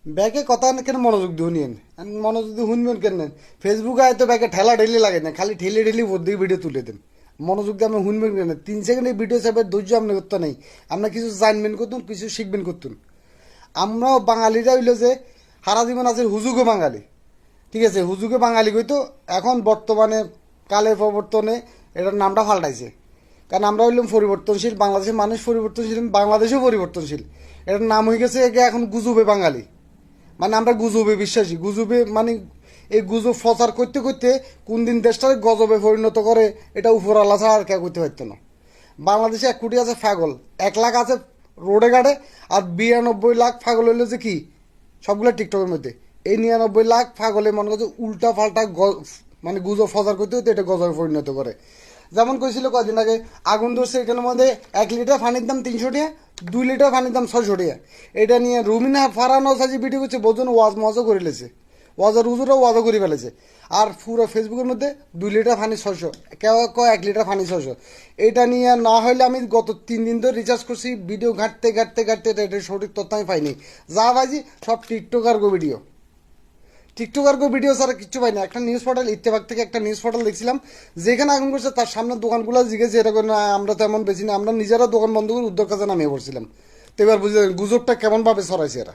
ব্যাগে কথা কেন মনোযোগ দিয়ে শুনিয়েন, মনোযোগ দিয়ে শুনবেন কেন? ফেসবুকে হয়তো ব্যাগে ঠেলা ঠেলি লাগে না, খালি ঠেলে ঠেলি দিয়ে ভিডিও তুলে দেন। মনোযোগ দিয়ে আপনি শুনবেন কেন? 3 সেকেন্ডের ভিডিও চাপের ধৈর্য আপনি করতে নেই। আপনার কিছু জানবেন করতুন, কিছু শিখবেন করতুন। আমরাও বাঙালিরা হইলো যে সারা জীবন আছে হুজুগো বাঙালি। ঠিক আছে, হুজুগে বাঙালি কইতো। এখন বর্তমানে কালের প্রবর্তনে এটার নামটা পাল্টাইছে। কারণ আমরা হইলাম পরিবর্তনশীল, বাংলাদেশের মানুষ পরিবর্তনশীল, বাংলাদেশেও পরিবর্তনশীল। এটার নাম হয়ে গেছে এখন গুজবে বাঙালি। মানে আমরা গুজবে বিশ্বাসী, গুজবে মানে এই গুজব প্রচার করতে করতে কোন দিন দেশটাকে গজবে পরিণত করে এটা উপরওয়ালা ছাড়া আর কেউ করতে পারতো না। বাংলাদেশে 1 কোটি আছে পাগল, 1 লাখ আছে রোডে ঘাটে, আর 92 লাখ পাগল হইলো যে কি সবগুলো টিকটকের মধ্যে। এই 99 লাখ পাগলে মনে করছে উল্টা পাল্টা মানে গুজব প্রচার করতে হতে এটা গজবে পরিণত করে। যেমন কইছিল কদিন আগে আগুন ধরছে এটার মধ্যে 1 লিটার পানির দাম 300 টাকা, 2 লিটার পানির দাম 600 টাকা। এটা নিয়ে রুমিনা ফারানো সাজি ভিডিও করছে, বোঝন ওয়াজ মজা করে লেছে, ওয়াজার উজুরও ওয়াজও করে ফেলেছে। আর পুরো ফেসবুকের মধ্যে 2 লিটার পানি 600, কেউ কয় 1 লিটার পানি 600। এটা নিয়ে না হলে আমি গত 3 দিন ধরে রিচার্জ করছি, ভিডিও ঘাটতে ঘাটতে ঘাটতে এটা সঠিক তথ্য আমি পাইনি। যা ভাইজি সব টিকটকার ভিডিও, টিকটকার ভিডিও ছাড়া কিচ্ছু পাইনি। একটা নিউজ পোর্টাল ইত্তেফাক থেকে একটা নিউজ পোর্টাল দেখছিলাম, যেখানে আগুন করছে তার সামনে দোকানগুলো জিগেছে এটা করে না আমরা তো এমন বেশি না, আমরা নিজেরা দোকান বন্ধ করে উদ্যোগ কাজে নামিয়ে পড়ছিলাম। তো এবার বুঝলেন গুজবটা কেমন ভাবে ছড়াইছে এরা।